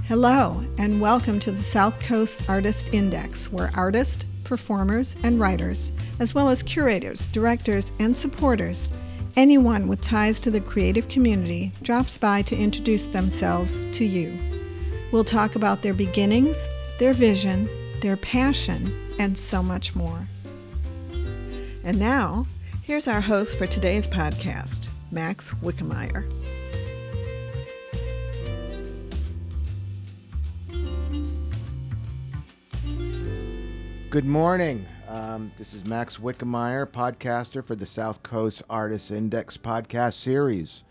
Hello, and welcome to the Southcoast Artist Index, where artists, performers, and writers, as well as curators, directors, and supporters, anyone with ties to the creative community, drops by to introduce themselves to you. We'll talk about their beginnings, their vision, their passion, and so much more. And now, here's our host for today's podcast, Max Wickemeyer. Good morning. This is Max Wickemeyer, podcaster for the Southcoast Artist Index podcast series.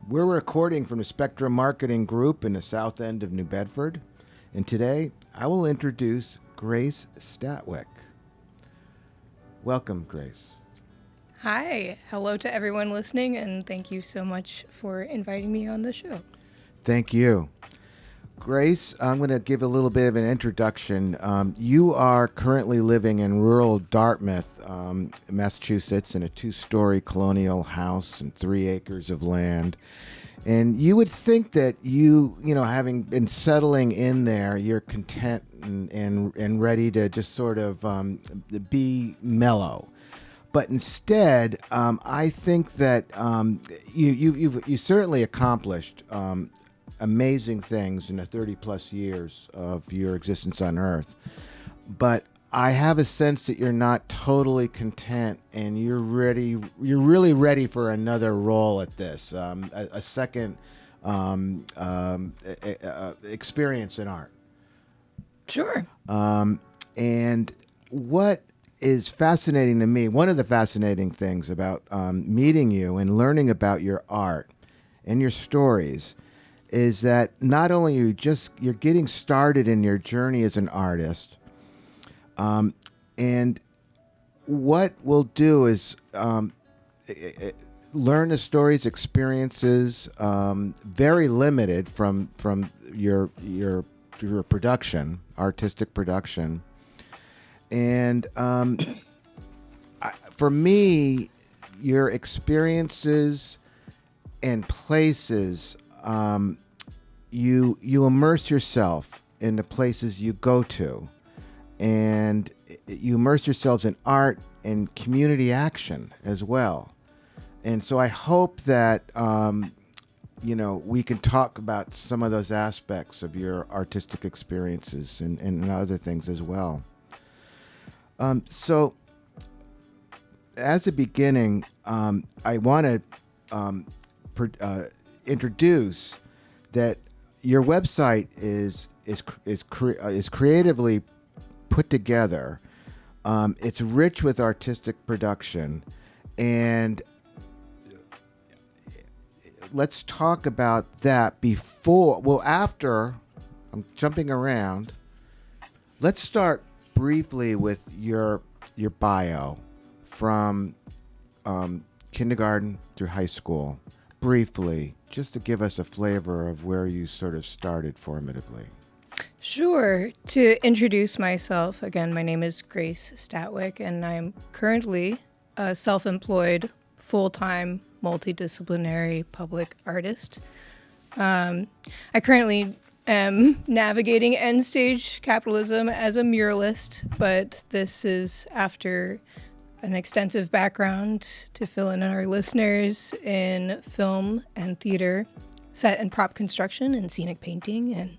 We're recording from the Spectrum Marketing Group in the south end of New Bedford. And today, I will introduce Grace Statwick. Welcome, Grace. Hi. Hello to everyone listening, and thank you so much for inviting me on the show. Thank you. Grace, I'm going to give a little bit of an introduction. You are currently living in rural Dartmouth, Massachusetts, in a 2-story colonial house and 3 acres of land. And you would think that having been settling in there, you're content and ready to just sort of be mellow. But instead, I think that you certainly accomplished amazing things in the 30-plus years of your existence on Earth. But I have a sense that you're not totally content, and you're really ready for another role at this, a second experience in art. Sure. And what is fascinating to me, one of the fascinating things about meeting you and learning about your art and your stories is that not only you're getting started in your journey as an artist, and what we'll do is learn the stories, experiences, very limited from your production, artistic production, and for me, your experiences and places. You immerse yourself in the places you go to, and you immerse yourselves in art and community action as well. And so I hope that we can talk about some of those aspects of your artistic experiences and other things as well. So as a beginning, I want to introduce that your website is creatively put together. It's rich with artistic production, and let's talk about that after. I'm jumping around. Let's start briefly with your bio from kindergarten through high school. Briefly, just to give us a flavor of where you sort of started formatively. Sure. To introduce myself, again, my name is Grace Statwick, and I'm currently a self-employed, full-time, multidisciplinary public artist. I currently am navigating end-stage capitalism as a muralist, but this is after an extensive background to fill in our listeners in film and theater, set and prop construction and scenic painting. And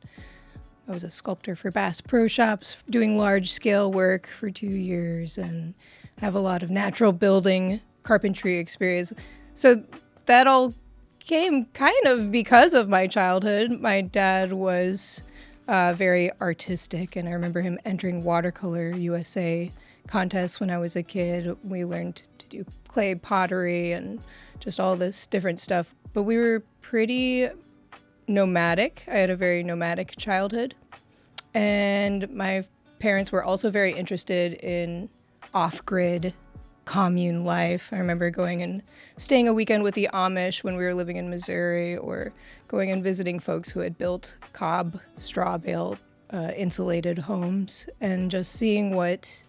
I was a sculptor for Bass Pro Shops doing large scale work for 2 years, and have a lot of natural building carpentry experience. So that all came kind of because of my childhood. My dad was very artistic, and I remember him entering Watercolor USA contests when I was a kid. We learned to do clay pottery and just all this different stuff. But we were pretty nomadic. I had a very nomadic childhood. And my parents were also very interested in off-grid commune life. I remember going and staying a weekend with the Amish when we were living in Missouri, or going and visiting folks who had built cob straw bale insulated homes, and just seeing what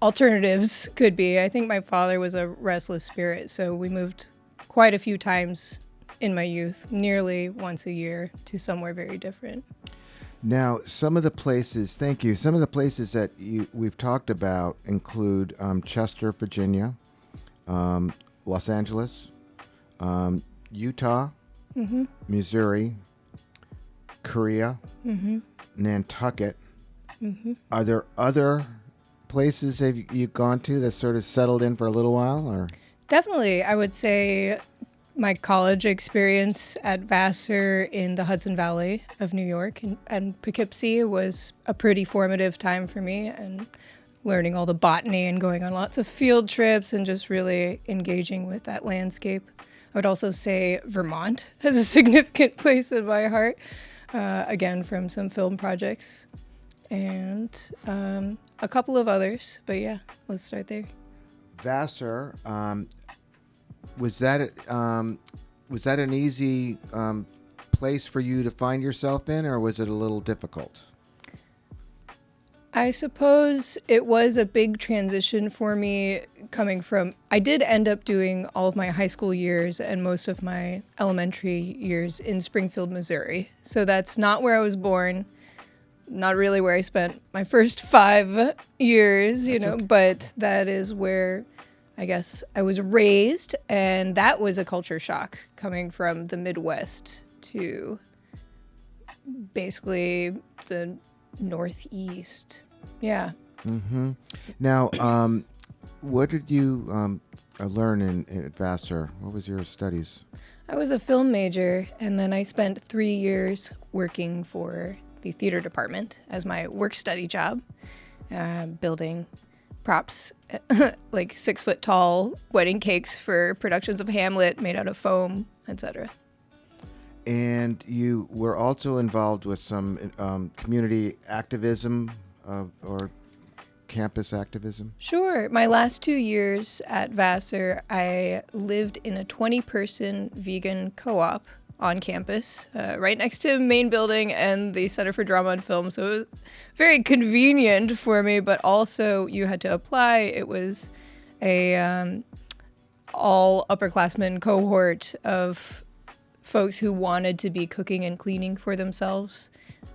alternatives could be. I think my father was a restless spirit, so we moved quite a few times in my youth, nearly once a year, to somewhere very different. Now, some of the places, thank you, some of the places that we've talked about include Chester, Virginia, Los Angeles, Utah, Missouri, Korea, Nantucket. Are there other places have you gone to that sort of settled in for a little while? Or Definitely. I would say my college experience at Vassar in the Hudson Valley of New York and Poughkeepsie was a pretty formative time for me, and learning all the botany and going on lots of field trips and just really engaging with that landscape. I would also say Vermont has a significant place in my heart, again, from some film projects, and a couple of others. But yeah, let's start there. Vassar, was that an easy place for you to find yourself in, or was it a little difficult? I suppose it was a big transition for me coming from, I did end up doing all of my high school years and most of my elementary years in Springfield, Missouri. So that's not where I was born, not really where I spent my first 5 years, but that is where I guess I was raised, and that was a culture shock coming from the Midwest to basically the Northeast. Yeah. Now, what did you learn at Vassar? What was your studies? I was a film major, and then I spent 3 years working for the theater department as my work-study job, building props, like 6-foot tall wedding cakes for productions of Hamlet made out of foam, etc. And you were also involved with some community activism or campus activism? Sure. My last 2 years at Vassar, I lived in a 20-person vegan co-op on campus, right next to main building and the Center for Drama and Film. So it was very convenient for me, but also you had to apply. It was a all upperclassmen cohort of folks who wanted to be cooking and cleaning for themselves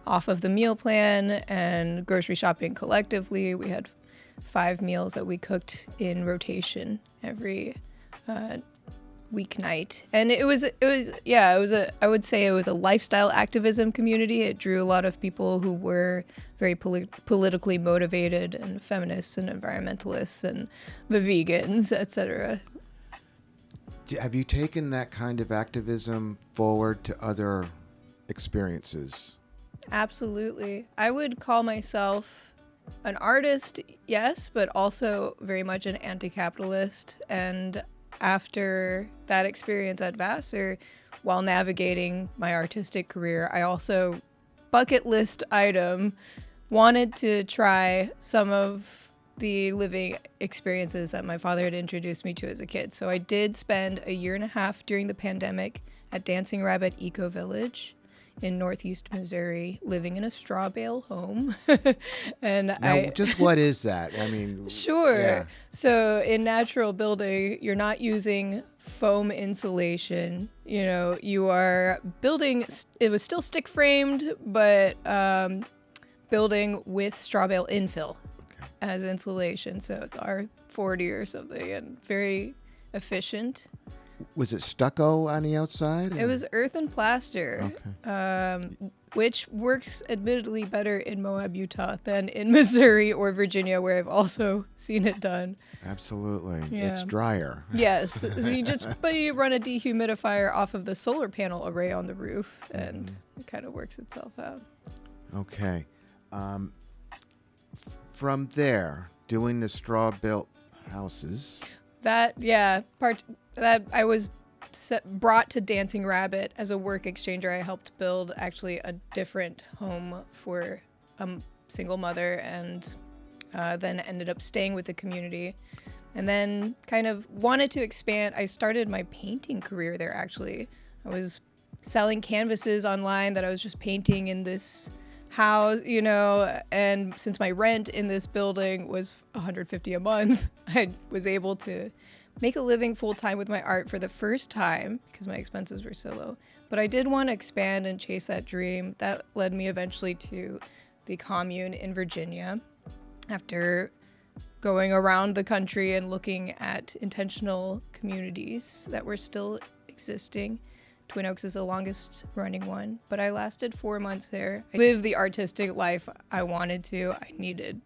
off of the meal plan and grocery shopping collectively. We had 5 meals that we cooked in rotation every weeknight, and I would say it was a lifestyle activism community. It drew a lot of people who were very politically motivated, and feminists and environmentalists and the vegans, etc. Have you taken that kind of activism forward to other experiences? Absolutely. I would call myself an artist, yes, but also very much an anti-capitalist. And after that experience at Vassar, while navigating my artistic career, I also, bucket list item, wanted to try some of the living experiences that my father had introduced me to as a kid. So I did spend a year and a half during the pandemic at Dancing Rabbit Ecovillage in Northeast Missouri, living in a straw bale home. And just what is that? I mean, sure. Yeah. So in natural building, you're not using foam insulation. You are building, it was still stick framed, but building with straw bale infill as insulation. So it's R40 or something, and very efficient. Was it stucco on the outside? It was earth and plaster, which works admittedly better in Moab, Utah than in Missouri or Virginia, where I've also seen it done. Absolutely. Yeah. It's drier. Yes. So you run a dehumidifier off of the solar panel array on the roof, and it kind of works itself out. Okay. From there, doing the straw-built houses. That I was brought to Dancing Rabbit as a work exchanger. I helped build actually a different home for a single mother, and then ended up staying with the community, and then kind of wanted to expand. I started my painting career there, actually. I was selling canvases online that I was just painting in this house, and since my rent in this building was $150 a month, I was able to make a living full-time with my art for the first time because my expenses were so low. But I did want to expand and chase that dream. That led me eventually to the commune in Virginia after going around the country and looking at intentional communities that were still existing. Twin Oaks is the longest running one, but I lasted 4 months there. I lived the artistic life I wanted to. I needed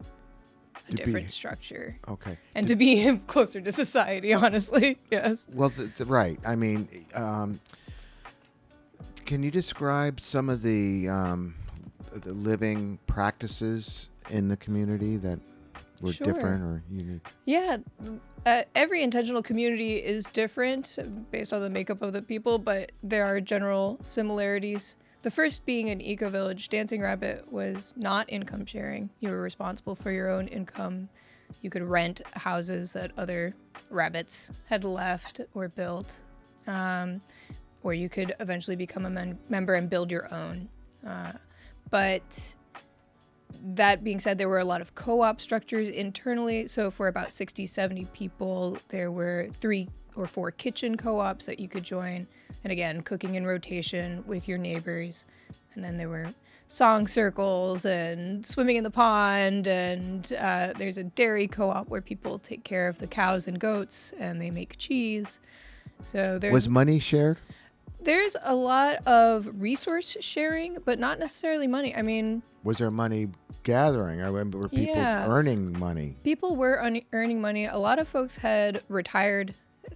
a different structure. Okay. And to be closer to society, honestly, yes. Well, right. I mean, can you describe some of the living practices in the community that were Sure. different or unique? Yeah, every intentional community is different based on the makeup of the people, but there are general similarities. The first being an eco-village. Dancing Rabbit was not income sharing. You were responsible for your own income. You could rent houses that other rabbits had left or built, or you could eventually become a member and build your own. But that being said, there were a lot of co-op structures internally. So for about 60, 70 people, there were 3 or 4 kitchen co-ops that you could join. And again, cooking in rotation with your neighbors. And then there were song circles and swimming in the pond. And there's a dairy co-op where people take care of the cows and goats and they make cheese. So Was money shared? There's a lot of resource sharing, but not necessarily money. I mean, Was there money gathering? I remember were people earning money. people were earning money. A lot of folks had retired,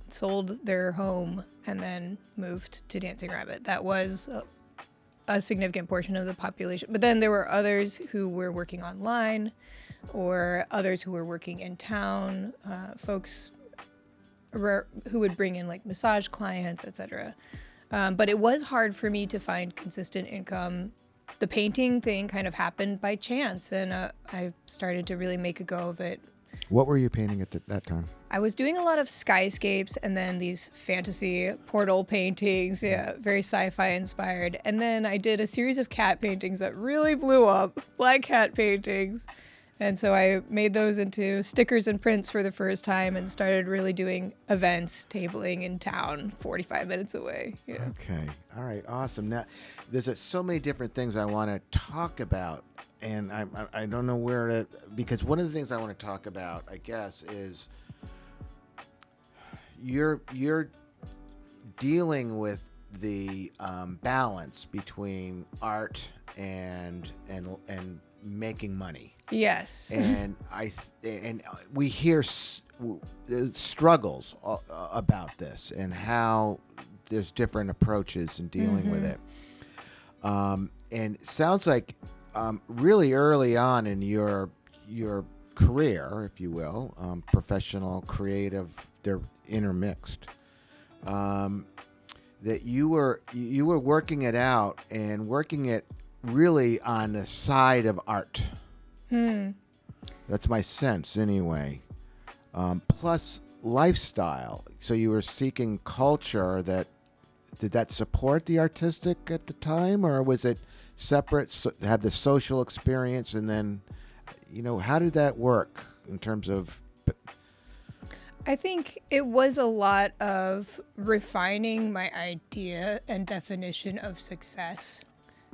sold their home, and then moved to Dancing Rabbit. That was a significant portion of the population. But then there were others who were working online or others who were working in town, folks who would bring in like massage clients, etc. But it was hard for me to find consistent income. The painting thing kind of happened by chance, and I started to really make a go of it. What were you painting at that time? I was doing a lot of skyscapes and then these fantasy portal paintings, very sci-fi inspired. And then I did a series of cat paintings that really blew up, black cat paintings. And so I made those into stickers and prints for the first time and started really doing events, tabling in town, 45 minutes away. Yeah. Okay. All right. Awesome. Now, there's so many different things I want to talk about, and I don't know where to, because one of the things I want to talk about, I guess, is you're dealing with the balance between art and making money. Yes. And we hear struggles about this and how there's different approaches in dealing with it. And it sounds like really early on in your career, if you will, professional, creative, they're intermixed. That you were working it out and working it really on the side of art. That's my sense anyway. Plus lifestyle. So you were seeking culture did that support the artistic at the time, or was it separate, have the social experience, and then, how did that work in terms of... I think it was a lot of refining my idea and definition of success.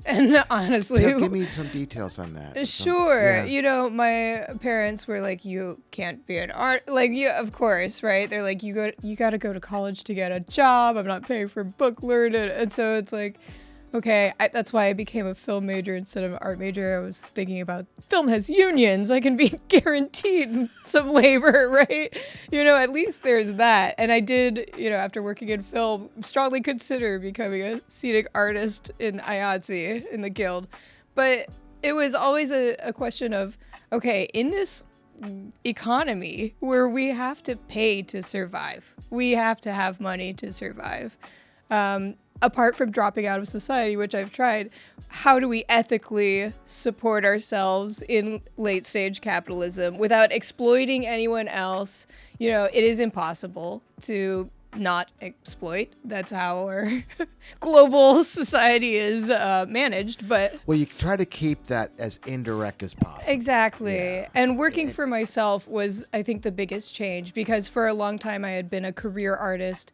And honestly, give me some details on that. Sure. My parents were like, you can't be an art. Like, of course, right? They're like, you got to go to college to get a job. I'm not paying for book learning. And so it's like, okay, that's why I became a film major instead of an art major. I was thinking about film has unions. I can be guaranteed some labor, right? At least there's that. And I did, after working in film, strongly consider becoming a scenic artist in IATSE, in the guild. But it was always a question of, okay, in this economy where we have to pay to survive, we have to have money to survive. Apart from dropping out of society, which I've tried, how do we ethically support ourselves in late stage capitalism without exploiting anyone else? It is impossible to not exploit. That's how our global society is managed. But Well, you try to keep that as indirect as possible. exactly. Yeah. And working for myself was, I think, the biggest change, because for a long time I had been a career artist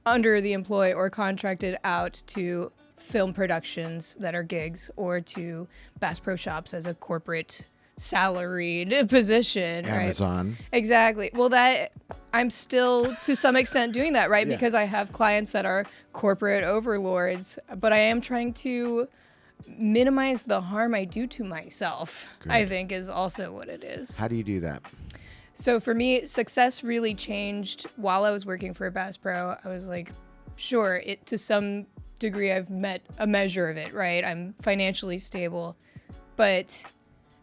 under the employ or contracted out to film productions that are gigs, or to Bass Pro Shops as a corporate salaried position. Amazon. Right? Exactly. Well, that I'm still to some extent doing that, right? Yeah. Because I have clients that are corporate overlords, but I am trying to minimize the harm I do to myself. Good. I think is also what it is. How do you do that? So for me, success really changed while I was working for Bass Pro. I was like, sure, it to some degree I've met a measure of it, right? I'm financially stable, but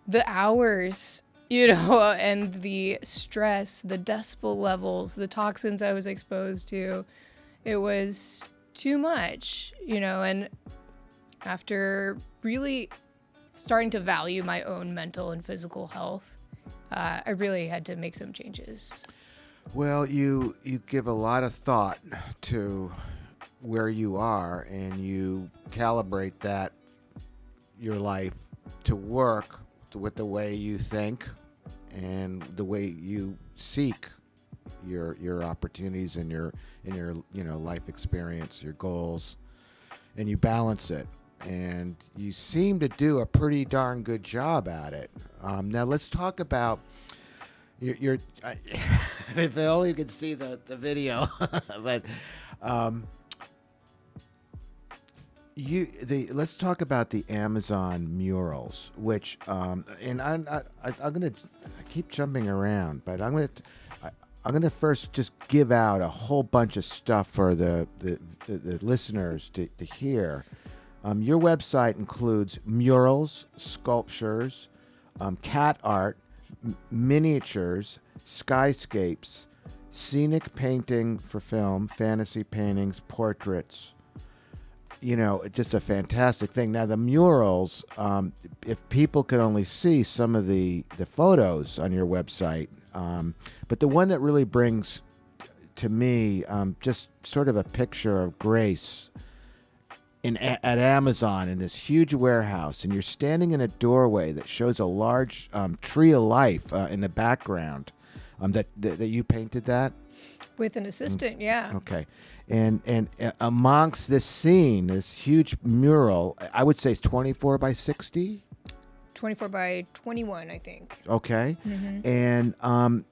the hours, and the stress, the decibel levels, the toxins I was exposed to, it was too much, and after really starting to value my own mental and physical health, I really had to make some changes. Well, you give a lot of thought to where you are, and you calibrate that your life to work with the way you think and the way you seek your opportunities and your life experience, your goals, and you balance it. And you seem to do a pretty darn good job at it. Now let's talk about your if only you could see the video, but let's talk about the Amazon murals, which and I'm gonna keep jumping around, but I'm gonna first just give out a whole bunch of stuff for the listeners to hear. Your website includes murals, sculptures, cat art, miniatures, skyscapes, scenic painting for film, fantasy paintings, portraits. Just a fantastic thing. Now, the murals, if people could only see some of the photos on your website, but the one that really brings to me just sort of a picture of Grace at Amazon in this huge warehouse, and you're standing in a doorway that shows a large tree of life in the background. That you painted that With an assistant, yeah. Okay. And amongst this scene, this huge mural, I would say 24 by 60. 24 by 21, I think. Okay. Mm-hmm. And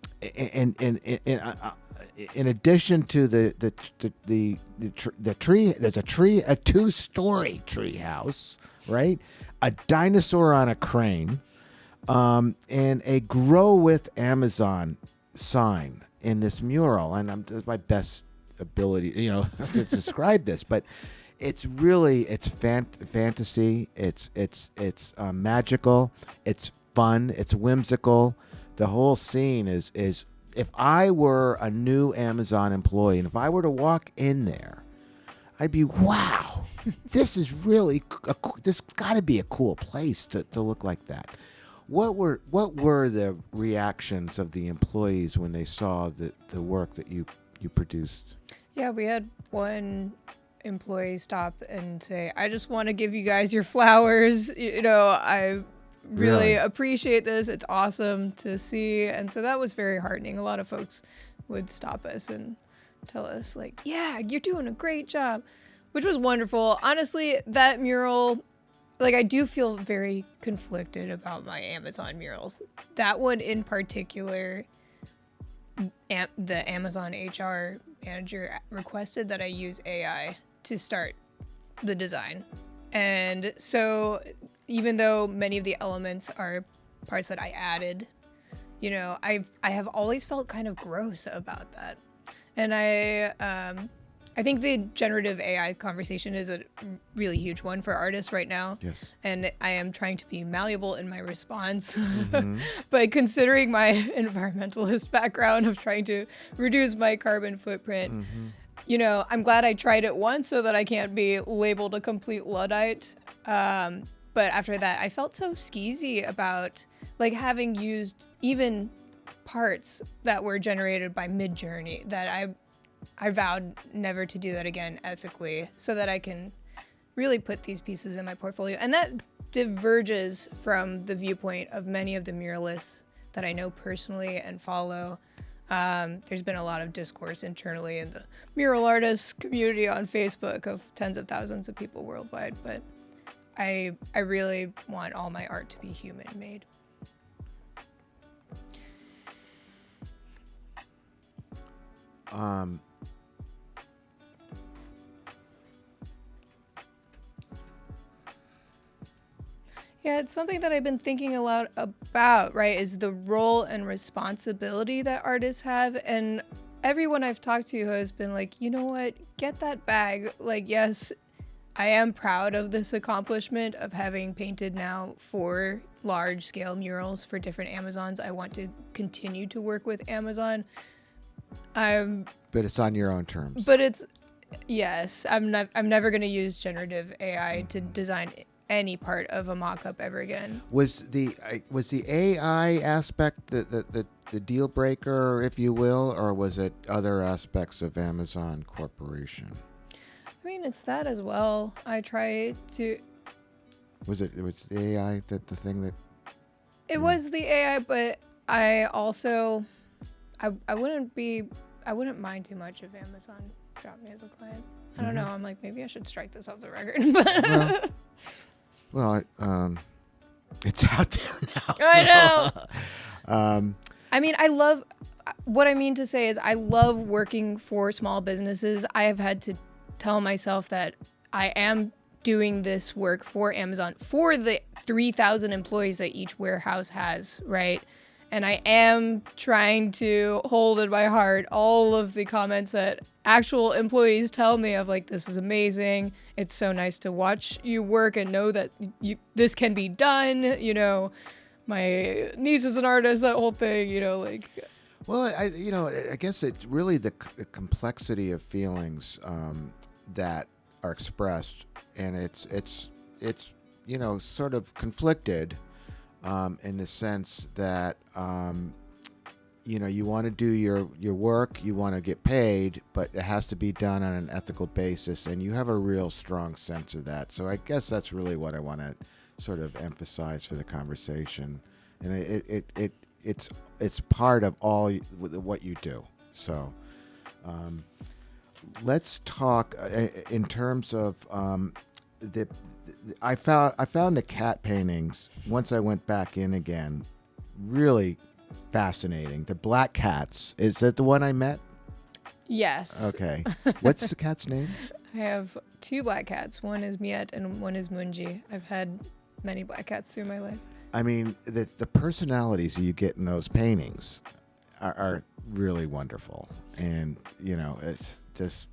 in addition to the tree, there's a two-story tree house, right? A dinosaur on a crane, and a Grow with Amazon sign in this mural. And that's my best ability, to describe this, but it's fantasy. It's magical. It's fun. It's whimsical. The whole scene is. If I were a new Amazon employee, and if I were to walk in there, I'd be, wow, this is really this got to be a cool place to look like that. What were the reactions of the employees when they saw the work that you produced? Yeah, we had one employee stop and say, I just want to give you guys your flowers. I really appreciate this. It's awesome to see. And so that was very heartening. A lot of folks would stop us and tell us, like, yeah, you're doing a great job, which was wonderful. Honestly, that mural, like, I do feel very conflicted about my Amazon murals. That one in particular, the Amazon HR manager requested that I use AI to start the design. And so even though many of the elements are parts that I added, I have always felt kind of gross about that. And I think the generative AI conversation is a really huge one for artists right now. Yes. And I am trying to be malleable in my response. Mm-hmm. But considering my environmentalist background of trying to reduce my carbon footprint, Mm-hmm. I'm glad I tried it once so that I can't be labeled a complete Luddite. But after that, I felt so skeezy about like having used even parts that were generated by Midjourney that I I vowed never to do that again ethically, so that I can really put these pieces in my portfolio. And that diverges from the viewpoint of many of the muralists that I know personally and follow. There's been a lot of discourse internally in the mural artists community on Facebook of tens of thousands of people worldwide, but I really want all my art to be human made. Yeah, it's something that I've been thinking a lot about, right, is the role and responsibility that artists have. And everyone I've talked to has been like, you know what, get that bag. Like, yes, I am proud of this accomplishment of having painted now 4 large-scale murals for different Amazons. I want to continue to work with Amazon. But it's on your own terms. But it's, yes, I'm never going to use generative AI to design any part of a mock-up ever again. Was the AI aspect the deal breaker, if you will, or was it other aspects of Amazon Corporation? I mean, it's that as well. I try to. Was it the AI the thing that? It was the AI, but I also, I wouldn't mind too much if Amazon dropped me as a client. I don't know. I'm like, maybe I should strike this off the record. Well, it's out there now. I know. I mean, what I mean to say is I love working for small businesses. I have had to tell myself that I am doing this work for Amazon, for the 3,000 employees that each warehouse has, right? And I am trying to hold in my heart all of the comments that actual employees tell me of, like, this is amazing. It's so nice to watch you work and know that this can be done. You know, my niece is an artist, that whole thing, you know, like. Well, I guess it's really the complexity of feelings that are expressed, and it's sort of conflicted. In the sense that, you want to do your work, you want to get paid, but it has to be done on an ethical basis, and you have a real strong sense of that. So I guess that's really what I want to sort of emphasize for the conversation, and it's part of all what you do. So let's talk in terms of I found the cat paintings once I went back in again really fascinating. The black cats. Is that the one I met? Yes. Okay. What's the cat's name? I have 2 black cats. One is Miette and one is Munji. I've had many black cats through my life. I mean, the personalities you get in those paintings are really wonderful. And, it's just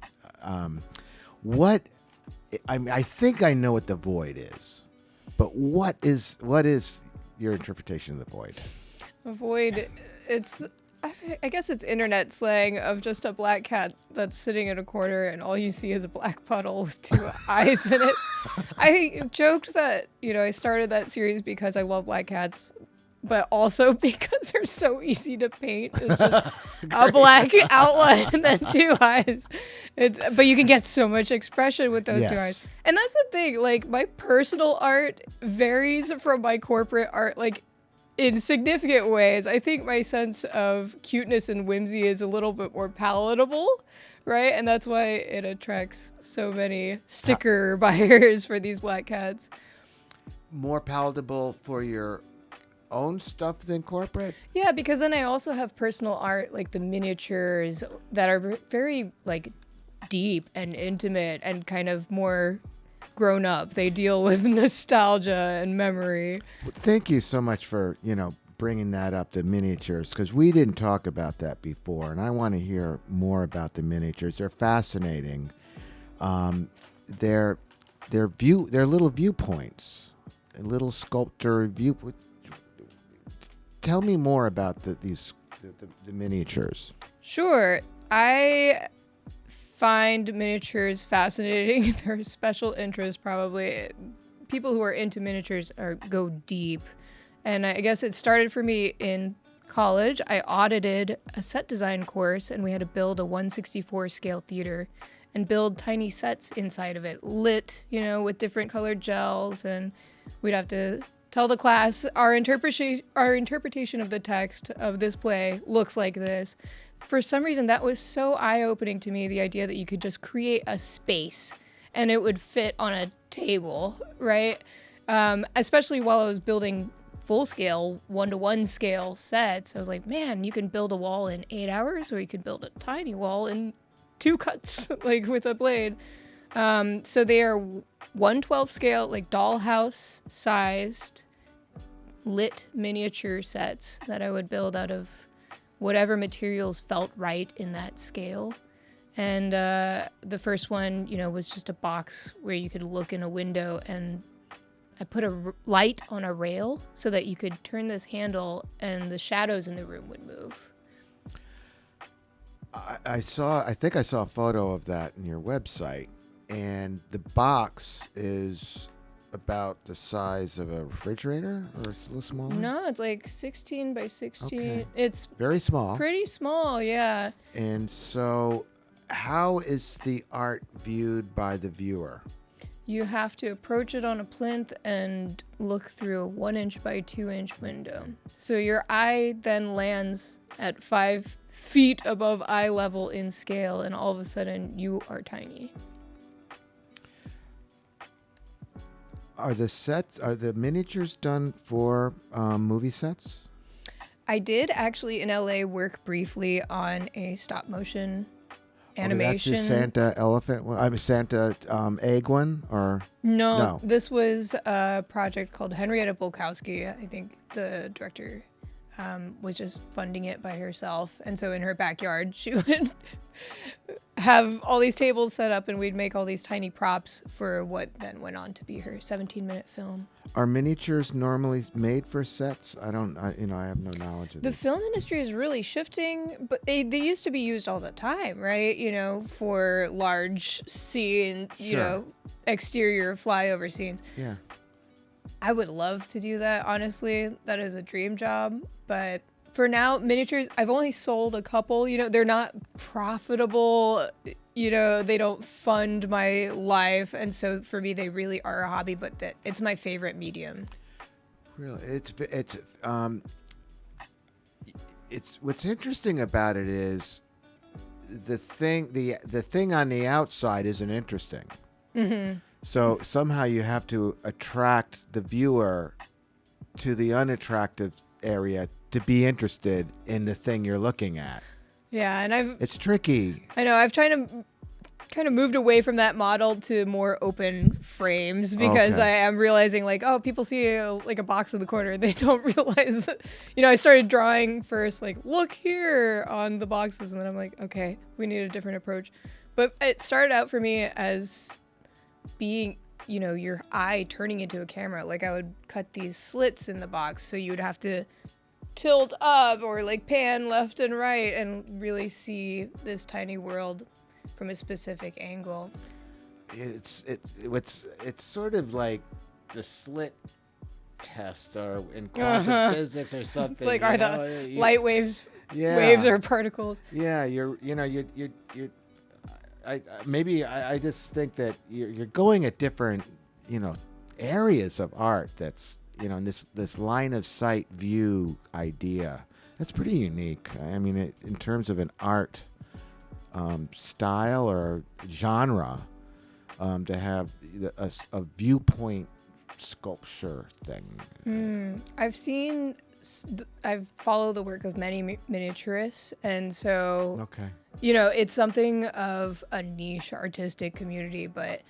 what... I think I know what the void is, but what is your interpretation of the void? A void, I guess it's internet slang of just a black cat that's sitting in a corner and all you see is a black puddle with 2 eyes in it. I joked that, I started that series because I love black cats, but also because they're so easy to paint. It's just a black outline and then 2 eyes. But you can get so much expression with those 2 eyes. And that's the thing, like, my personal art varies from my corporate art, like, in significant ways. I think my sense of cuteness and whimsy is a little bit more palatable, right? And that's why it attracts so many sticker buyers for these black cats. More palatable for your own stuff than corporate? Yeah, because then I also have personal art, like the miniatures that are very, like, deep and intimate and kind of more grown up. They deal with nostalgia and memory. Well, thank you so much for, bringing that up, the miniatures, because we didn't talk about that before, and I want to hear more about the miniatures. They're fascinating. They're little viewpoints, a little sculptor view. Tell me more about the miniatures. Sure. I find miniatures fascinating. They're a special interest, probably. People who are into miniatures go deep. And I guess it started for me in College, I audited a set design course, and we had to build a 1/64 scale theater and build tiny sets inside of it, lit, with different colored gels, and we'd have to tell the class our interpretation of the text of this play looks like this. For some reason, that was so eye-opening to me, the idea that you could just create a space and it would fit on a table, right? Especially while I was building full-scale, 1-to-1 scale sets. I was like, man, you can build a wall in 8 hours, or you could build a tiny wall in 2 cuts, like with a blade. So they are 1/12 scale, like dollhouse sized, lit miniature sets that I would build out of whatever materials felt right in that scale. And the first one, was just a box where you could look in a window, and I put a light on a rail so that you could turn this handle and the shadows in the room would move. I think I saw a photo of that in your website, and the box is about the size of a refrigerator, or a little smaller? No, it's like 16 by 16. Okay. It's very small. Pretty small, yeah. And so how is the art viewed by the viewer? You have to approach it on a plinth and look through a 1-inch by 2-inch window. So your eye then lands at 5 feet above eye level in scale, and all of a sudden you are tiny. Are the miniatures done for movie sets? I did actually in LA work briefly on a stop motion animation. That's the Santa elephant one? I mean, Santa egg one? Or no, this was a project called Henrietta Bulkowski. I think the director was just funding it by herself. And so in her backyard, she would have all these tables set up, and we'd make all these tiny props for what then went on to be her 17-minute film. Are miniatures normally made for sets? I have no knowledge of The this. film industry is really shifting, but they used to be used all the time, right? For large scene, Sure. Exterior flyover scenes. Yeah. I would love to do that, honestly. That is a dream job. But for now, miniatures, I've only sold a couple. They're not profitable. They don't fund my life. And so for me, they really are a hobby, but it's my favorite medium. Really, it's what's interesting about it is the thing on the outside isn't interesting. Mm-hmm. So somehow you have to attract the viewer to the unattractive area to be interested in the thing you're looking at. Yeah, and it's tricky. I know. I've tried to kind of moved away from that model to more open frames because Okay. I am realizing people see a box in the corner. They don't realize, I started drawing first, look here on the boxes. And then I'm like, okay, we need a different approach. But it started out for me as being, your eye turning into a camera. I would cut these slits in the box. So you would have to tilt up or pan left and right and really see this tiny world from a specific angle. It's sort of like the slit test or in quantum physics or something. It's are the light waves waves or particles? Yeah, I just think that you're going at different areas of art. That's in this line of sight view idea. That's pretty unique. I mean, in terms of an art style or genre, to have a viewpoint sculpture thing. I've followed the work of many miniaturists, and so Okay. It's something of a niche artistic community, but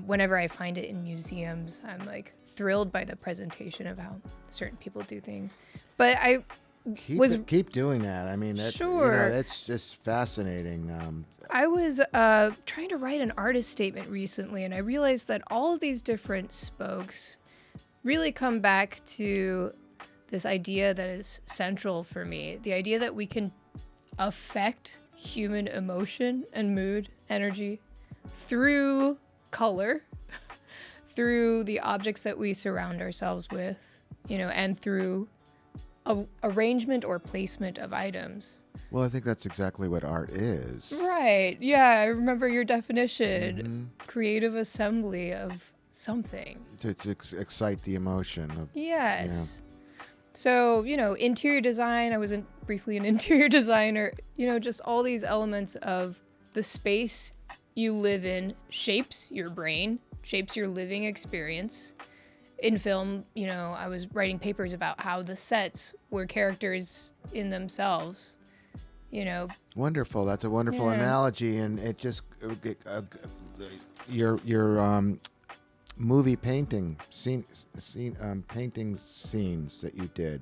whenever I find it in museums, I'm thrilled by the presentation of how certain people do things. But I Keep doing that. I mean, that's, Sure. That's just fascinating. I was trying to write an artist statement recently, and I realized that all of these different spokes really come back to this idea that is central for me. The idea that we can affect human emotion and mood, energy, through color, through the objects that we surround ourselves with, and through arrangement or placement of items. Well, I think that's exactly what art is. Right. Yeah, I remember your definition. Creative assembly of something. To excite the emotion. Yes. So, interior design, I was briefly an interior designer, just all these elements of the space you live in shapes your brain, shapes your living experience. In film, I was writing papers about how the sets were characters in themselves, Wonderful. That's a wonderful analogy, and it just your movie painting painting scenes that you did.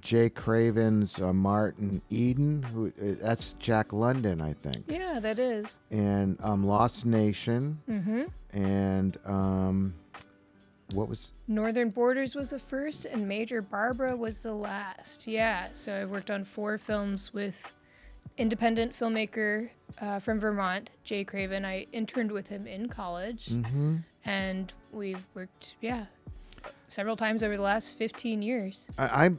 Jay Craven's Martin Eden, that's Jack London, I think. Yeah, that is. And Lost Nation. And what was Northern Borders was the first, and Major Barbara was the last. Yeah, so I've worked on 4 films with independent filmmaker from Vermont, Jay Craven. I interned with him in college, and we've worked, several times over the last 15 years. I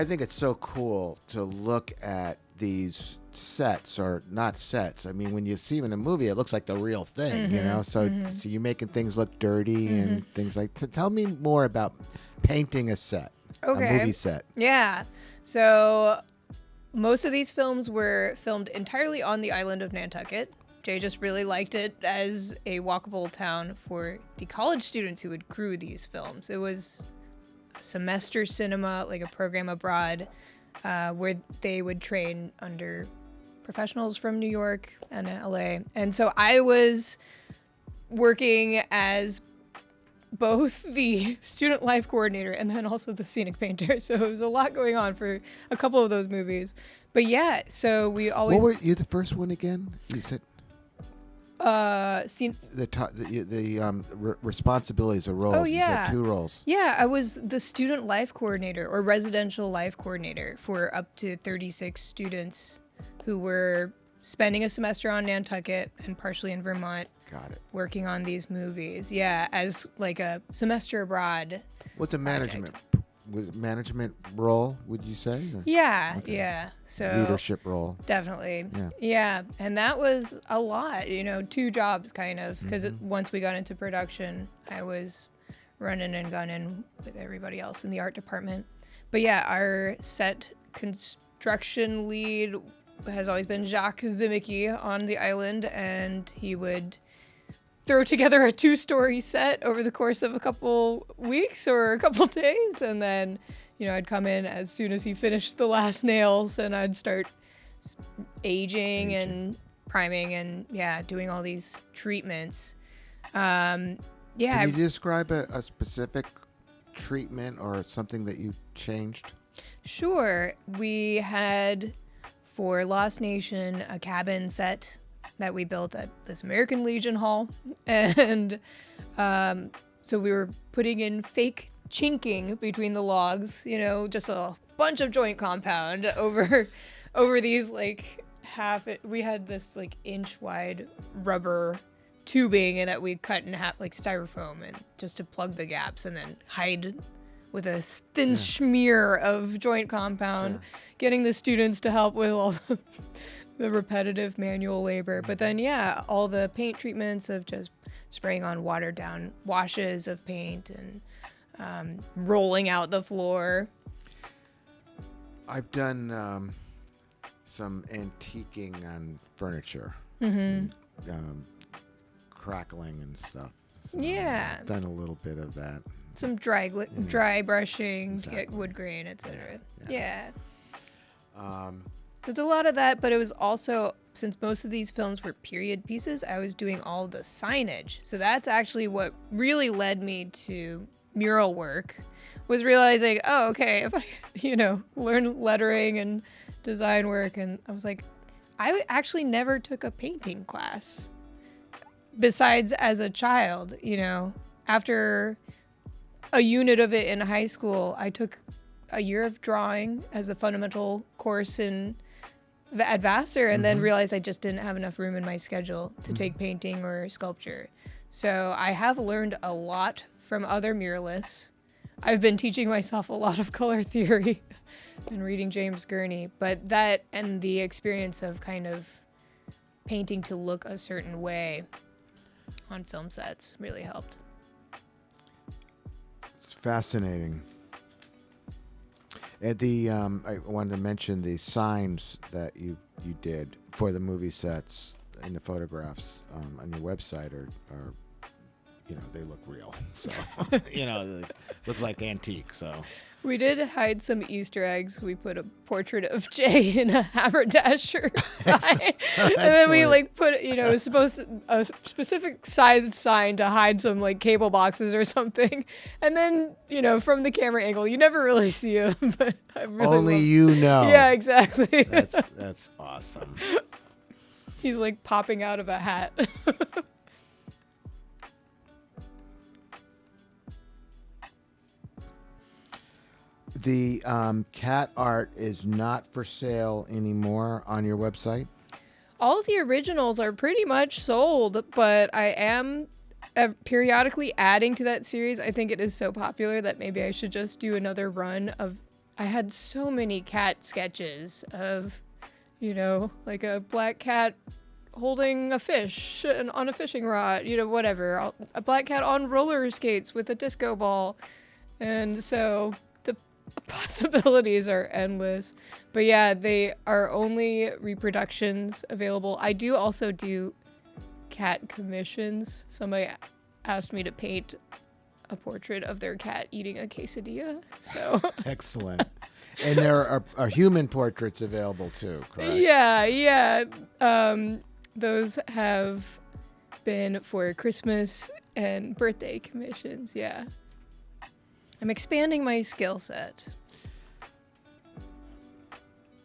think it's so cool to look at these sets, or not sets. I mean, when you see them in a movie, it looks like the real thing, So you're making things look dirty and things like. Tell me more about painting a set, a movie set. Yeah. So most of these films were filmed entirely on the island of Nantucket. Jay just really liked it as a walkable town for the college students who would crew these films. It was a semester cinema, like a program abroad, where they would train under professionals from New York and LA. And so I was working as both the student life coordinator and then also the scenic painter. So it was a lot going on for a couple of those movies. But yeah, so we always... What were you the first one again? You said... responsibilities or roles. Oh, yeah. You said 2 roles. Yeah, I was the student life coordinator or residential life coordinator for up to 36 students who were spending a semester on Nantucket and partially in Vermont. Got it. Working on these movies. Yeah, as like a semester abroad. What's a management role, would you say? Or? Yeah, Okay. Yeah. So leadership role. Definitely. Yeah. Yeah, and that was a lot, 2 jobs kind of, because once we got into production, I was running and gunning with everybody else in the art department. But yeah, our set construction lead has always been Jacques Zimicki on the island, and he would throw together a 2-story set over the course of a couple weeks or a couple days, and then I'd come in as soon as he finished the last nails, and I'd start aging and priming and doing all these treatments. Can you describe a specific treatment or something that you changed? Sure. We had, for Lost Nation, a cabin set that we built at this American Legion Hall. And so we were putting in fake chinking between the logs, just a bunch of joint compound over these we had this inch wide rubber tubing and that we cut in half like styrofoam, and just to plug the gaps and then hide with a thin smear of joint compound, getting the students to help with all the repetitive manual labor. But then, all the paint treatments of just spraying on watered down washes of paint and rolling out the floor. I've done some antiquing on furniture, crackling and stuff. So I've done a little bit of that. Some dry brushing, get wood grain, etc. Yeah. So it's a lot of that, but it was also, since most of these films were period pieces, I was doing all the signage. So that's actually what really led me to mural work, was realizing, if I, learn lettering and design work. And I was like, I actually never took a painting class besides as a child, after a unit of it in high school, I took a year of drawing as a fundamental course at Vassar, and then realized I just didn't have enough room in my schedule to take painting or sculpture. So I have learned a lot from other muralists, I've been teaching myself a lot of color theory and reading James Gurney, but that and the experience of kind of painting to look a certain way on film sets really helped. It's fascinating. And I wanted to mention the signs that you did for the movie sets in the photographs on your website are they look real. So, it looks like antique. So We did hide some Easter eggs. We put a portrait of Jay in a haberdasher sign. And then we put, a specific sized sign to hide some cable boxes or something. And then, from the camera angle, you never really see him. But I really only you know. Yeah, exactly. That's awesome. He's popping out of a hat. The cat art is not for sale anymore on your website? All of the originals are pretty much sold, but I am periodically adding to that series. I think it is so popular that maybe I should just do another run of... I had so many cat sketches of, a black cat holding a fish on a fishing rod, whatever. A black cat on roller skates with a disco ball. And so... possibilities are endless. But yeah, they are only reproductions available. I do also do cat commissions. Somebody asked me to paint a portrait of their cat eating a quesadilla. So Excellent. And there are human portraits available too, correct? Yeah. Those have been for Christmas and birthday commissions. Yeah. I'm expanding my skill set.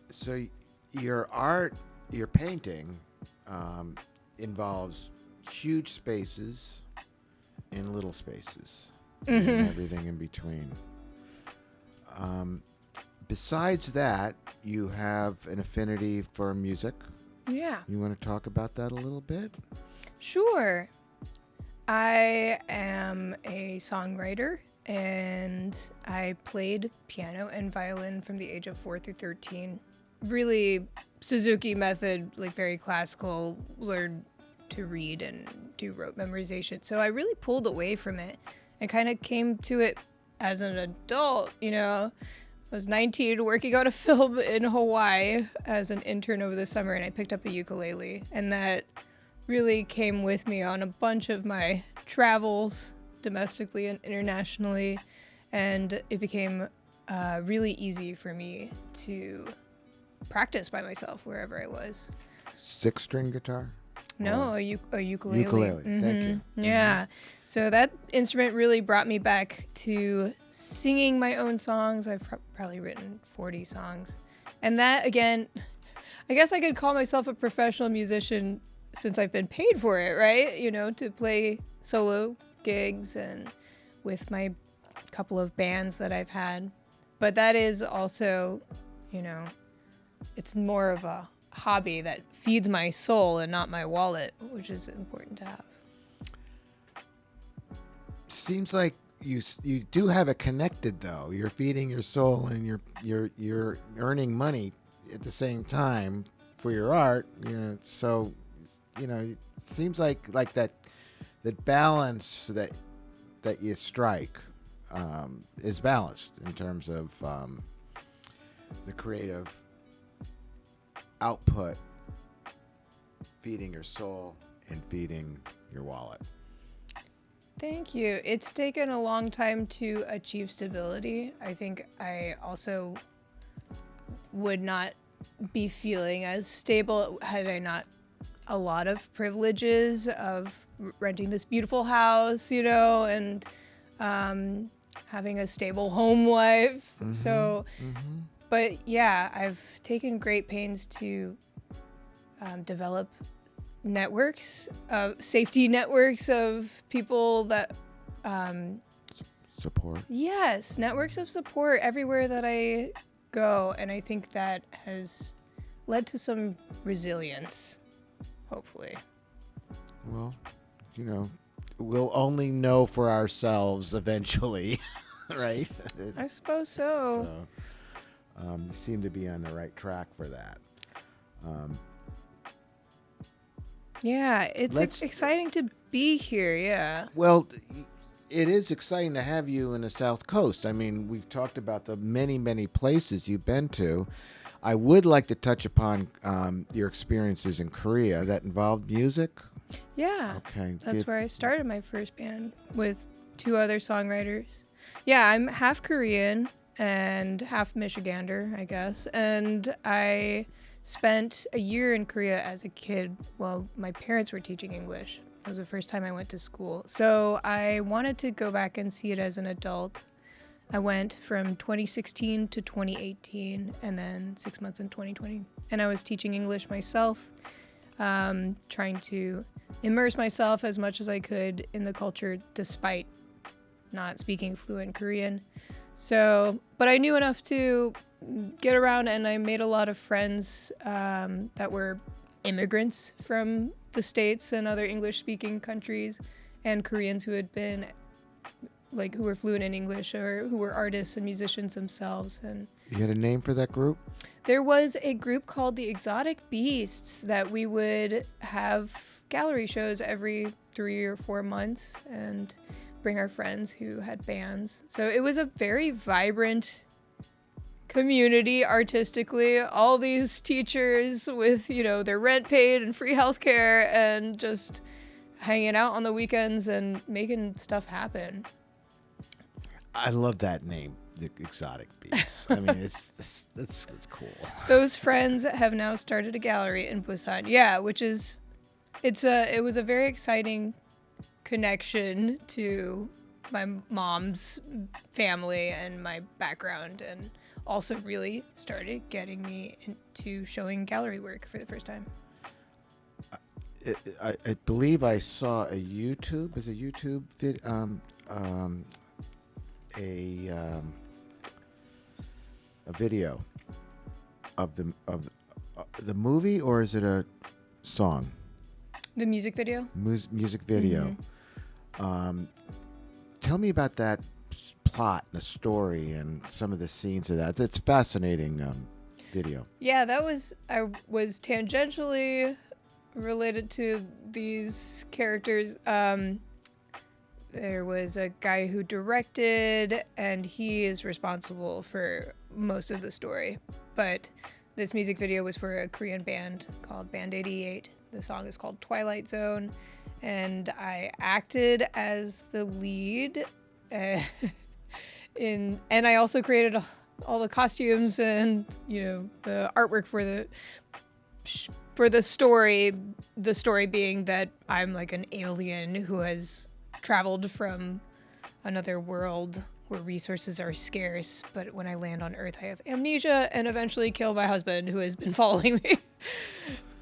So your art, your painting, involves huge spaces and little spaces and everything in between. Besides that, you have an affinity for music. Yeah. You want to talk about that a little bit? Sure. I am a songwriter. And I played piano and violin from the age of 4 through 13. Really Suzuki method, very classical, learned to read and do rote memorization. So I really pulled away from it and kind of came to it as an adult. I was 19 working on a film in Hawaii as an intern over the summer, and I picked up a ukulele. And that really came with me on a bunch of my travels, domestically and internationally, and it became really easy for me to practice by myself wherever I was. 6-string guitar? No, a ukulele. Ukulele, Mm-hmm. Thank you. Yeah, so that instrument really brought me back to singing my own songs. I've probably written 40 songs. And that, again, I guess I could call myself a professional musician since I've been paid for it, right? To play solo gigs and with my couple of bands that I've had. But that is also, it's more of a hobby that feeds my soul and not my wallet, which is important to have. Seems like you do have it connected though. You're feeding your soul and you're earning money at the same time for your art. So it seems like that balance that you strike is balanced in terms of the creative output, feeding your soul and feeding your wallet. Thank you. It's taken a long time to achieve stability. I think I also would not be feeling as stable had I not a lot of privileges of renting this beautiful house, and having a stable home life. Mm-hmm, so, but yeah, I've taken great pains to develop networks, safety networks of people that support. Yes, networks of support everywhere that I go, and I think that has led to some resilience. Hopefully. Well, we'll only know for ourselves eventually. right? I suppose so. You seem to be on the right track for that. Yeah, it's exciting to be here. Yeah. Well, it is exciting to have you in the South Coast. I mean, we've talked about the many, many places you've been to. I would like to touch upon your experiences in Korea that involved music. Yeah. Okay. That's where I started my first band with 2 other songwriters. Yeah, I'm half Korean and half Michigander, I guess. And I spent a year in Korea as a kid while my parents were teaching English. It was the first time I went to school. So I wanted to go back and see it as an adult. I went from 2016 to 2018 and then 6 months in 2020. And I was teaching English myself, trying to immerse myself as much as I could in the culture despite not speaking fluent Korean. So, but I knew enough to get around, and I made a lot of friends that were immigrants from the States and other English-speaking countries, and Koreans who had been, like, who were fluent in English or who were artists and musicians themselves. And You had a name for that group? there was a group called the Exotic Beasts that we would have gallery shows every 3 or 4 months and bring our friends who had bands. So it was a very vibrant community artistically. All these teachers with, their rent paid and free healthcare and just hanging out on the weekends and making stuff happen. I love that name, the Exotic Beasts. I mean, it's cool. Those friends have now started a gallery in Busan. Yeah, it was a very exciting connection to my mom's family and my background, and also really started getting me into showing gallery work for the first time. I believe I saw a YouTube a video of the movie, or is it a song? The music video? Music video. Mm-hmm. Tell me about that plot and the story and some of the scenes of that. It's fascinating video. Yeah, I was tangentially related to these characters. There was a guy who directed, and he is responsible for most of the story. But this music video was for a Korean band called Band 88. The song is called Twilight Zone, and I acted as the lead. And I also created all the costumes and, the artwork for the story. The story being that I'm like an alien who has traveled from another world where resources are scarce, but when I land on Earth, I have amnesia and eventually kill my husband who has been following me.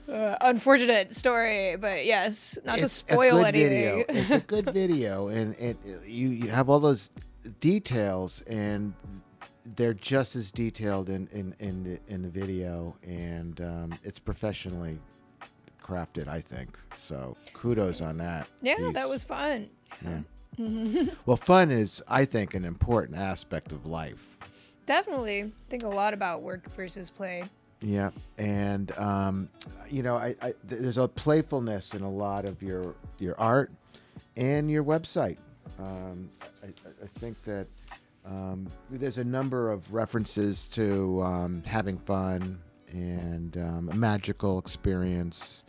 Unfortunate story, but yes, not to spoil anything. It's a good video, and you have all those details, and they're just as detailed in the video, and it's professionally crafted, I think. So kudos on that. Yeah, piece. that was fun. Yeah. Well, fun is, I think, an important aspect of life. Definitely. Think a lot about work versus play. Yeah, and there's a playfulness in a lot of your art and your website. I think that there's a number of references to having fun and a magical experience,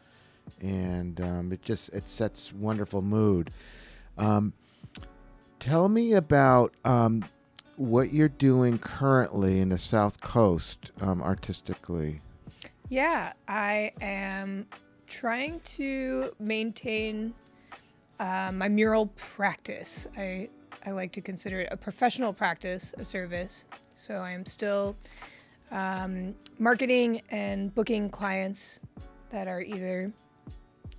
and it sets wonderful mood. Tell me about what you're doing currently in the South Coast artistically. Yeah, I am trying to maintain my mural practice. I like to consider it a professional practice, a service. So I am still marketing and booking clients that are either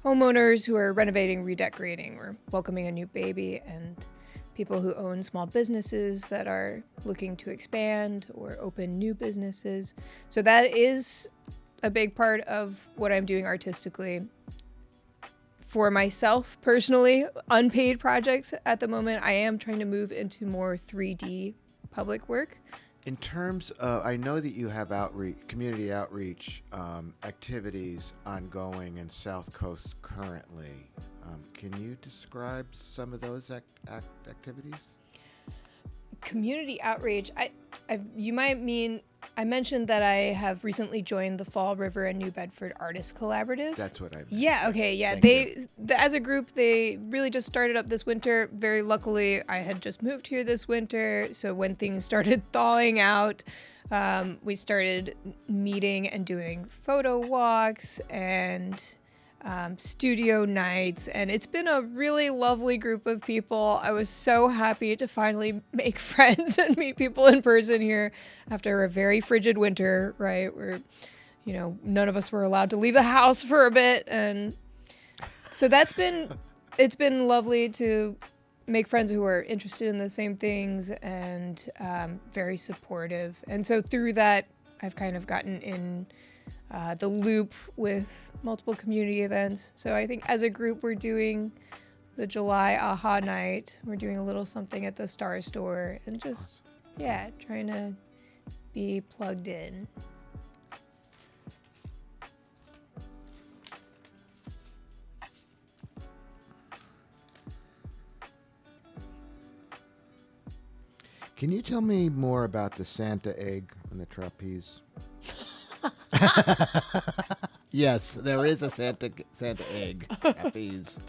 homeowners who are renovating, redecorating, or welcoming a new baby, and people who own small businesses that are looking to expand or open new businesses. So that is a big part of what I'm doing artistically. for myself personally, unpaid projects at the moment, I am trying to move into more 3D public work. In terms of, I know that you have community outreach activities ongoing in Southcoast currently. Can you describe some of those activities? Community outreach. You might mean, I mentioned that I have recently joined the Fall River and New Bedford Artist Collaborative. That's what I meant. Yeah, okay, yeah. As a group, they really just started up this winter. Very luckily, I had just moved here this winter, so when things started thawing out, we started meeting and doing photo walks and studio nights, and it's been a really lovely group of people. I was so happy to finally make friends and meet people in person here after a very frigid winter, right? Where, none of us were allowed to leave the house for a bit. And so it's been lovely to make friends who are interested in the same things and very supportive. And so through that, I've kind of gotten in the loop with multiple community events. So I think as a group, we're doing the July AHA night. We're doing a little something at the Star Store and just, trying to be plugged in. Can you tell me more about the Santa egg on the trapeze? Yes, there is a Santa egg trapeze.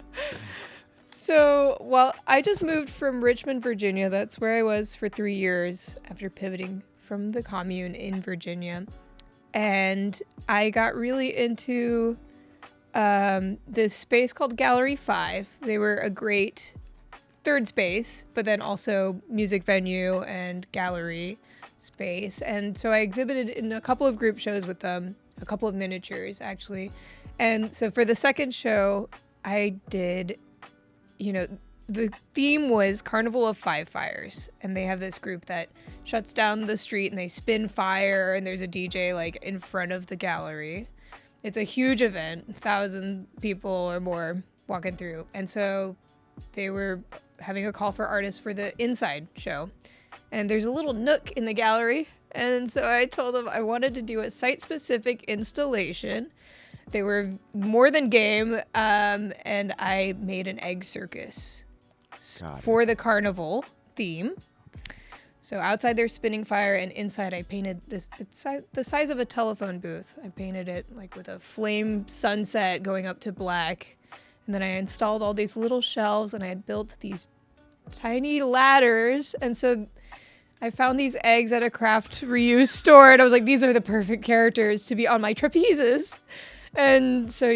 So, well, I just moved from Richmond, Virginia. That's where I was for 3 years after pivoting from the commune in Virginia. And I got really into this space called Gallery 5. They were a great third space, but then also music venue and gallery space. And so I exhibited in a couple of group shows with them, a couple of miniatures actually. And so for the second show, I did, the theme was Carnival of Five Fires. And they have this group that shuts down the street and they spin fire and there's a DJ like in front of the gallery. It's a huge event, 1,000 people or more walking through. And so they were having a call for artists for the inside show. And there's a little nook in the gallery. And so I told them I wanted to do a site-specific installation. They were more than game. And I made an egg circus for the carnival theme. So outside there's spinning fire, and inside I painted this, it's the size of a telephone booth. I painted it like with a flame sunset going up to black. And then I installed all these little shelves, and I had built these tiny ladders. And so I found these eggs at a craft reuse store, and I was like, these are the perfect characters to be on my trapezes. And so,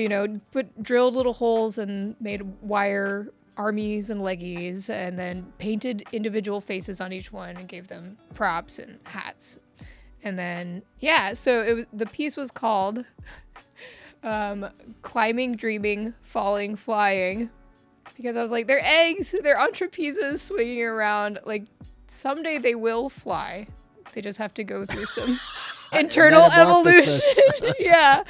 drilled little holes and made wire armies and leggies, and then painted individual faces on each one and gave them props and hats. And then, so the piece was called Climbing, Dreaming, Falling, Flying, because I was like, they're eggs, they're on trapezes swinging around, like someday they will fly. They just have to go through some internal evolution. Yeah.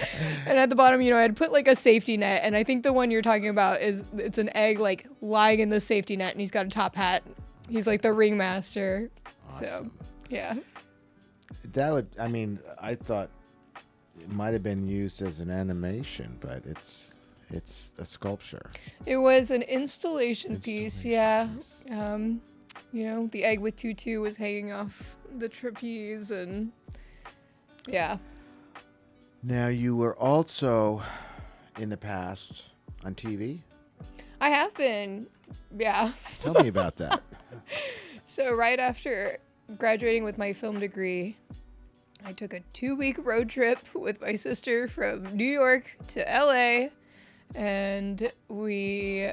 And at the bottom, I had put like a safety net, and I think the one you're talking about it's an egg like lying in the safety net, and he's got a top hat. He's like the ringmaster. Awesome. So yeah. I thought it might have been used as an animation, but it's a sculpture. It was an installation piece, yeah. The egg with tutu was hanging off the trapeze, and yeah. Now, you were also in the past on TV? I have been, yeah. Tell me about that. So right after graduating with my film degree, I took a 2-week road trip with my sister from New York to LA, and we,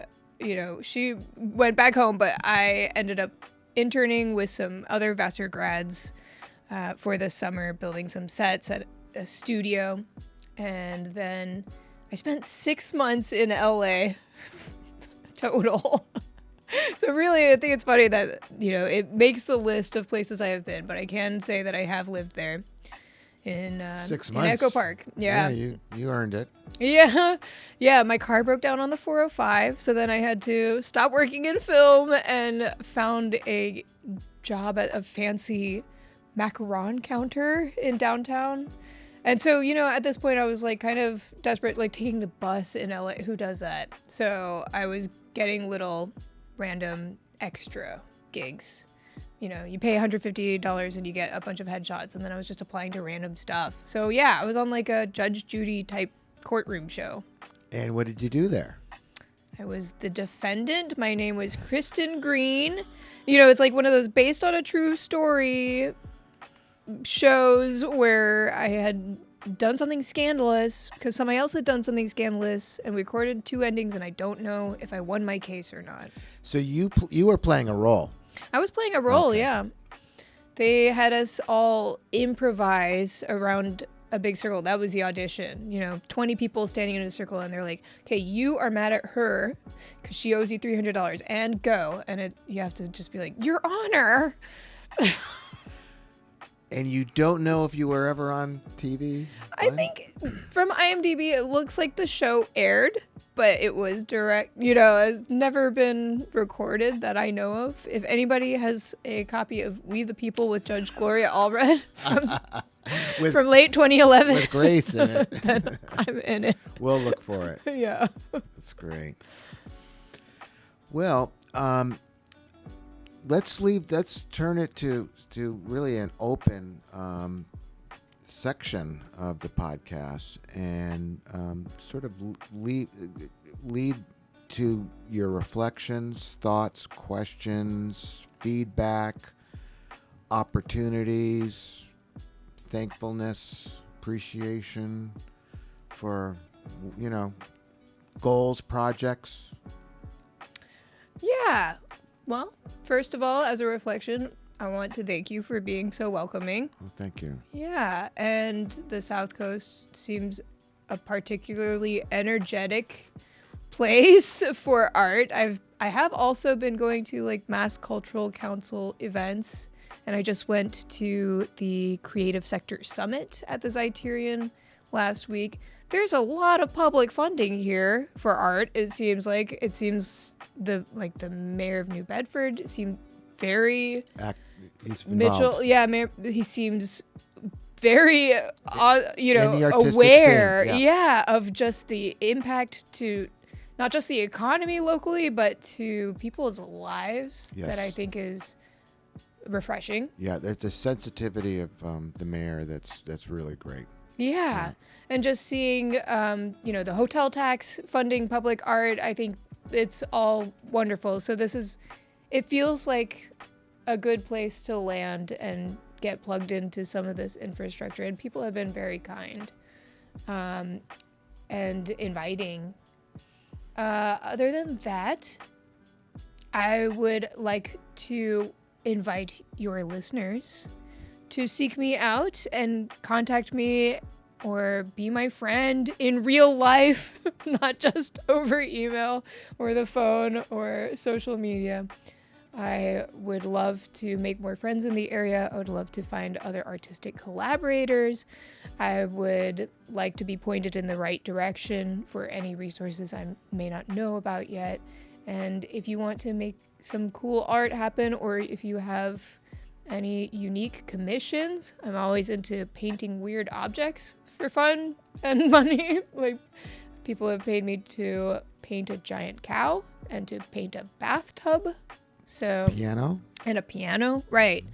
she went back home, but I ended up interning with some other Vassar grads for the summer, building some sets at a studio. And then I spent 6 months in LA total. So really, I think it's funny that, it makes the list of places I have been, but I can say that I have lived there. in 6 in months. Echo Park. Yeah. you earned it. Yeah. Yeah. My car broke down on the 405. So then I had to stop working in film and found a job at a fancy macaron counter in downtown. And so, at this point I was like kind of desperate, like taking the bus in LA. Who does that? So I was getting little random extra gigs. You pay $150 and you get a bunch of headshots, and then I was just applying to random stuff. So yeah, I was on like a Judge Judy type courtroom show. And what did you do there? I was the defendant. My name was Kristen Green. It's like one of those based on a true story shows where I had done something scandalous because somebody else had done something scandalous, and we recorded 2 endings, and I don't know if I won my case or not. So you were playing a role. I was playing a role, Okay. yeah. They had us all improvise around a big circle. That was the audition. 20 people standing in a circle, and they're like, okay, you are mad at her because she owes you $300 and go. And you have to just be like, Your Honor. And you don't know if you were ever on TV? I think from IMDb, it looks like the show aired, but it was direct. It's never been recorded that I know of. If anybody has a copy of We the People with Judge Gloria Allred from late 2011, with Grace in it. then I'm in it. We'll look for it. Yeah. That's great. Well, let's turn it to really an open section of the podcast and sort of lead to your reflections, thoughts, questions, feedback, opportunities, thankfulness, appreciation for, goals, projects. Yeah. Well, first of all, as a reflection, I want to thank you for being so welcoming. Oh, thank you. Yeah, and the Southcoast seems a particularly energetic place for art. I have also been going to like Mass Cultural Council events, and I just went to the Creative Sector Summit at the Zeiterion last week. There's a lot of public funding here for art. It seems the mayor of New Bedford seemed very He's Mitchell. involved. Yeah, he seems very In the artistic aware. scene, Yeah, of just the impact to not just the economy locally, but to people's lives. Yes. That I think is refreshing. Yeah, there's a sensitivity of the mayor that's really great. Yeah. And just seeing, the hotel tax funding public art, I think it's all wonderful. So it feels like a good place to land and get plugged into some of this infrastructure. And people have been very kind and inviting. Other than that, I would like to invite your listeners to seek me out and contact me or be my friend in real life, not just over email or the phone or social media. I would love to make more friends in the area. I would love to find other artistic collaborators. I would like to be pointed in the right direction for any resources I may not know about yet. And if you want to make some cool art happen, or if you have any unique commissions, I'm always into painting weird objects for fun and money. Like, people have paid me to paint a giant cow and to paint a bathtub. So Piano? And a piano, right.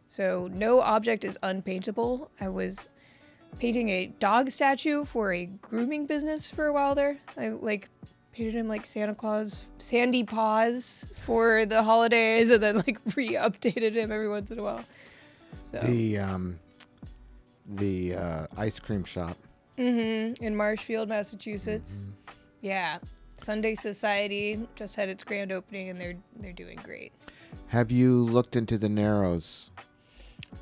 So no object is unpaintable. I was painting a dog statue for a grooming business for a while there. I painted him like Santa Claus, Sandy Paws for the holidays, and then re-updated him every once in a while. So the ice cream shop. In Marshfield, Massachusetts. Yeah. Sunday Society just had its grand opening, and they're doing great. Have you looked into the Narrows?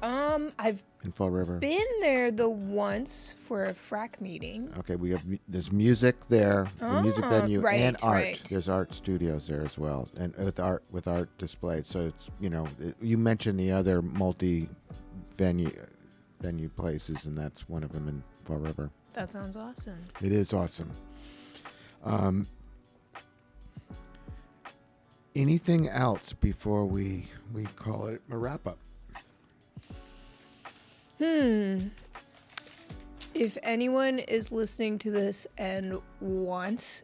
I've in Fall River. Been there the once for a frac meeting. Okay, there's music there, the music venue, right, and art. Right. There's art studios there as well, and with art displayed. So it's you mentioned the other multi-venue venue places, and that's one of them in Fall River. That sounds awesome. It is awesome. Anything else before we call it a wrap-up? If anyone is listening to this and wants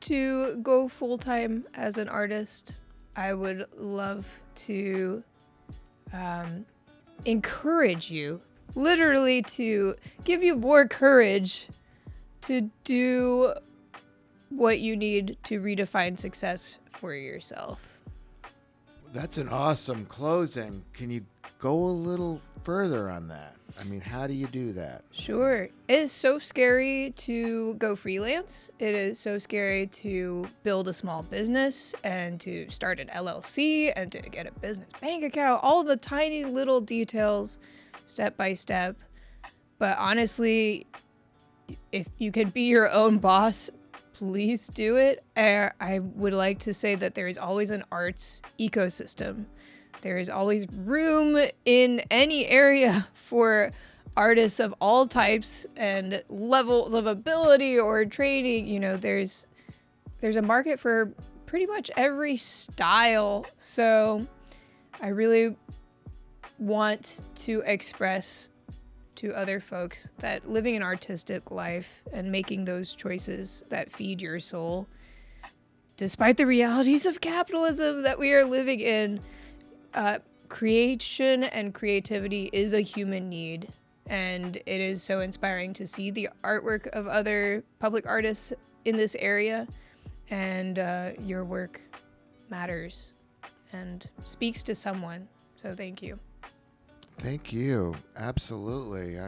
to go full-time as an artist, I would love to encourage you, literally to give you more courage to do what you need to redefine success for yourself. That's an awesome closing. Can you go a little further on that? I mean, how do you do that? Sure. It is so scary to go freelance. It is so scary to build a small business and to start an LLC and to get a business bank account, all the tiny little details, step by step. But honestly, if you could be your own boss, please do it. I would like to say that there is always an arts ecosystem. There is always room in any area for artists of all types and levels of ability or training. You know, there's a market for pretty much every style. So I really want to express to other folks that living an artistic life and making those choices that feed your soul, despite the realities of capitalism that we are living in, creation and creativity is a human need, and it is so inspiring to see the artwork of other public artists in this area, and your work matters and speaks to someone. So thank you. Thank you. Absolutely.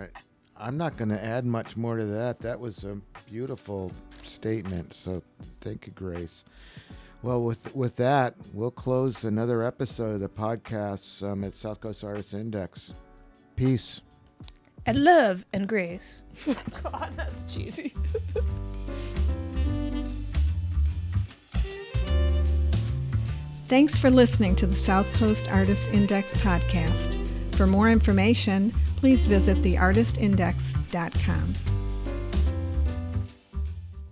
I'm not going to add much more to that. That was a beautiful statement. So thank you, Grace. Well, with that, we'll close another episode of the podcast at Southcoast Artists Index. Peace. And love and grace. God, that's cheesy. Thanks for listening to the Southcoast Artists Index podcast. For more information, please visit theartistindex.com.